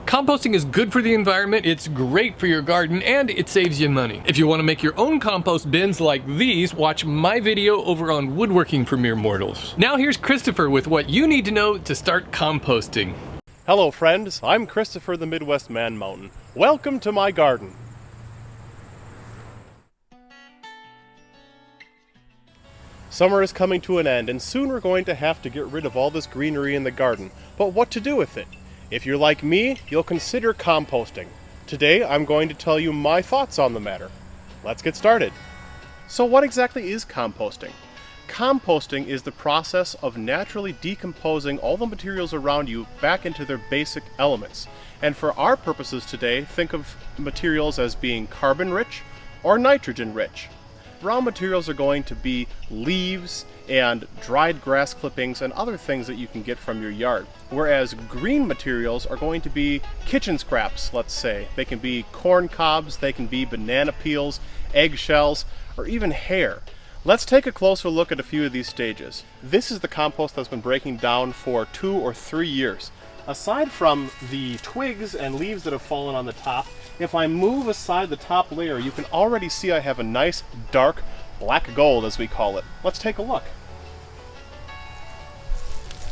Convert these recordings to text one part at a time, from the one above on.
Composting is good for the environment, it's great for your garden, and it saves you money. If you want to make your own compost bins like these, watch my video over on woodworking for mere mortals. Now here's Kristopher with what you need to know to start composting. Hello friends, I'm Kristopher the Midwest Man Mountain. Welcome to my garden. Summer is coming to an end and soon we're going to have to get rid of all this greenery in the garden. But what to do with it? If you're like me, you'll consider composting. Today I'm going to tell you my thoughts on the matter. Let's get started. So what exactly is composting? Composting is the process of naturally decomposing all the materials around you back into their basic elements. And for our purposes today, think of materials as being carbon-rich or nitrogen-rich. Raw materials are going to be leaves and dried grass clippings and other things that you can get from your yard. Whereas green materials are going to be kitchen scraps, let's say. They can be corn cobs, they can be banana peels, eggshells, or even hair. Let's take a closer look at a few of these stages. This is the compost that's been breaking down for 2 or 3 years. Aside from the twigs and leaves that have fallen on the top, if I move aside the top layer, you can already see I have a nice dark black gold, as we call it. Let's take a look.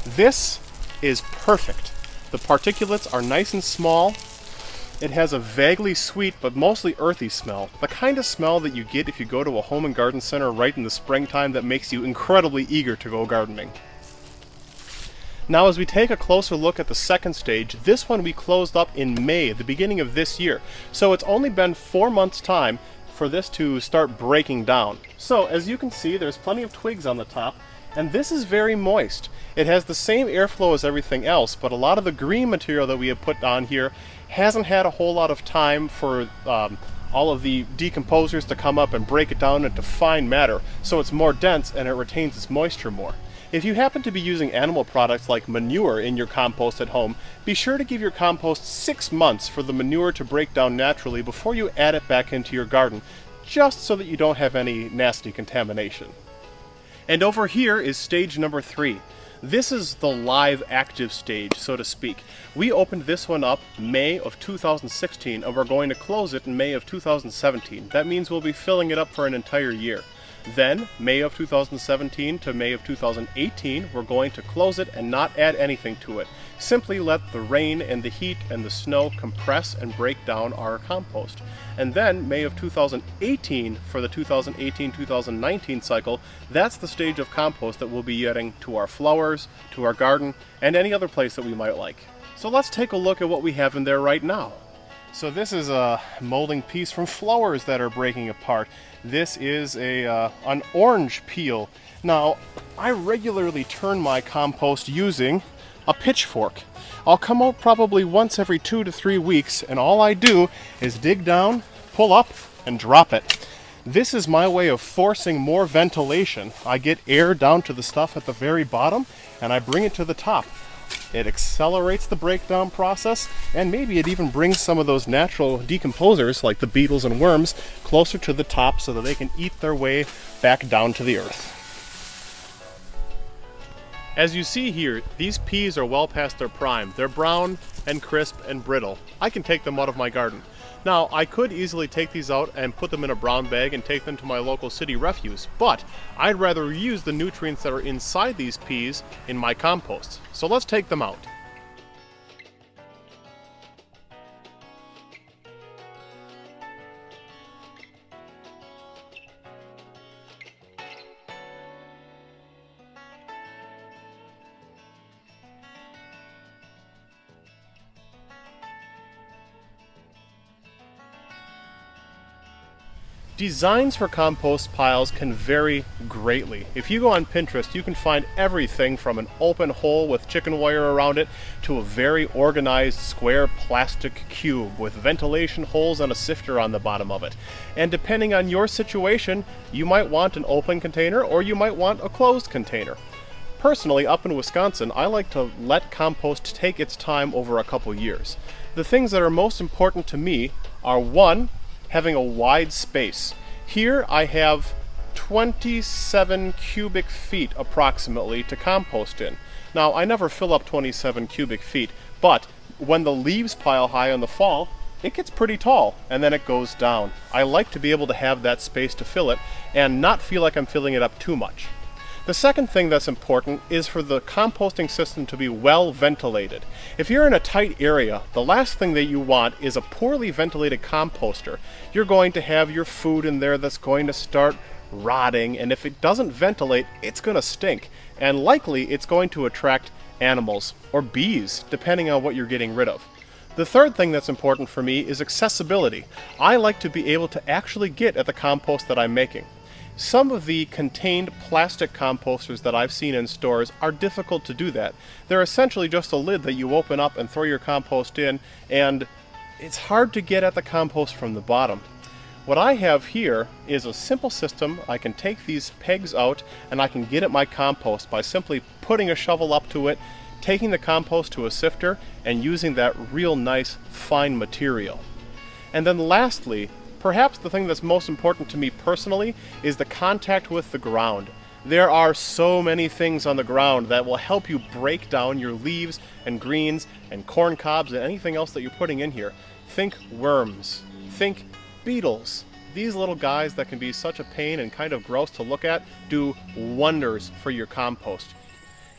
This is perfect. The particulates are nice and small. It has a vaguely sweet but mostly earthy smell, the kind of smell that you get if you go to a home and garden center right in the springtime that makes you incredibly eager to go gardening. Now as we take a closer look at the second stage, this one we closed up in May, the beginning of this year. So it's only been 4 months' time for this to start breaking down. So as you can see, there's plenty of twigs on the top, and this is very moist. It has the same airflow as everything else, but a lot of the green material that we have put on here hasn't had a whole lot of time for all of the decomposers to come up and break it down into fine matter, so it's more dense and it retains its moisture more. If you happen to be using animal products like manure in your compost at home, be sure to give your compost 6 months for the manure to break down naturally before you add it back into your garden, just so that you don't have any nasty contamination. And over here is stage number 3. This is the live active stage, so to speak. We opened this one up May of 2016 and we're going to close it in May of 2017. That means we'll be filling it up for an entire year. Then, May of 2017 to May of 2018, we're going to close it and not add anything to it. Simply let the rain and the heat and the snow compress and break down our compost. And then, May of 2018, for the 2018-2019 cycle, that's the stage of compost that we'll be adding to our flowers, to our garden, and any other place that we might like. So let's take a look at what we have in there right now. So this is a molding piece from flowers that are breaking apart. This is an orange peel. Now, I regularly turn my compost using a pitchfork. I'll come out probably once every 2 to 3 weeks, and all I do is dig down, pull up, and drop it. This is my way of forcing more ventilation. I get air down to the stuff at the very bottom, and I bring it to the top. It accelerates the breakdown process, and maybe it even brings some of those natural decomposers, like the beetles and worms, closer to the top so that they can eat their way back down to the earth. As you see here, these peas are well past their prime. They're brown and crisp and brittle. I can take them out of my garden. Now, I could easily take these out and put them in a brown bag and take them to my local city refuse, but I'd rather use the nutrients that are inside these peas in my compost. So let's take them out. Designs for compost piles can vary greatly. If you go on Pinterest, you can find everything from an open hole with chicken wire around it to a very organized square plastic cube with ventilation holes and a sifter on the bottom of it. And depending on your situation, you might want an open container or you might want a closed container. Personally, up in Wisconsin, I like to let compost take its time over a couple years. The things that are most important to me are: 1, having a wide space. Here I have 27 cubic feet approximately to compost in. Now, I never fill up 27 cubic feet, but when the leaves pile high in the fall, it gets pretty tall and then it goes down. I like to be able to have that space to fill it and not feel like I'm filling it up too much. The second thing that's important is for the composting system to be well ventilated. If you're in a tight area, the last thing that you want is a poorly ventilated composter. You're going to have your food in there that's going to start rotting, and if it doesn't ventilate, it's going to stink. And likely it's going to attract animals or bees, depending on what you're getting rid of. The third thing that's important for me is accessibility. I like to be able to actually get at the compost that I'm making. Some of the contained plastic composters that I've seen in stores are difficult to do that. They're essentially just a lid that you open up and throw your compost in, and it's hard to get at the compost from the bottom. What I have here is a simple system. I can take these pegs out and I can get at my compost by simply putting a shovel up to it, taking the compost to a sifter, and using that real nice fine material. And then lastly, perhaps the thing that's most important to me personally is the contact with the ground. There are so many things on the ground that will help you break down your leaves and greens and corn cobs and anything else that you're putting in here. Think worms. Think beetles. These little guys that can be such a pain and kind of gross to look at do wonders for your compost.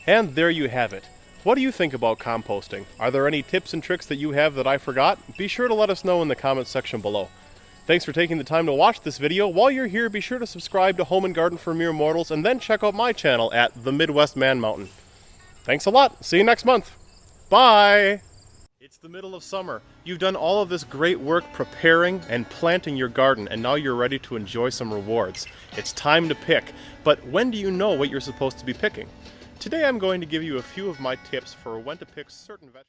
And there you have it. What do you think about composting? Are there any tips and tricks that you have that I forgot? Be sure to let us know in the comments section below. Thanks for taking the time to watch this video. While you're here, be sure to subscribe to Home and Garden for Mere Mortals, and then check out my channel at The Midwest Man Mountain. Thanks a lot. See you next month. Bye! It's the middle of summer. You've done all of this great work preparing and planting your garden, and now you're ready to enjoy some rewards. It's time to pick. But when do you know what you're supposed to be picking? Today I'm going to give you a few of my tips for when to pick certain vegetables.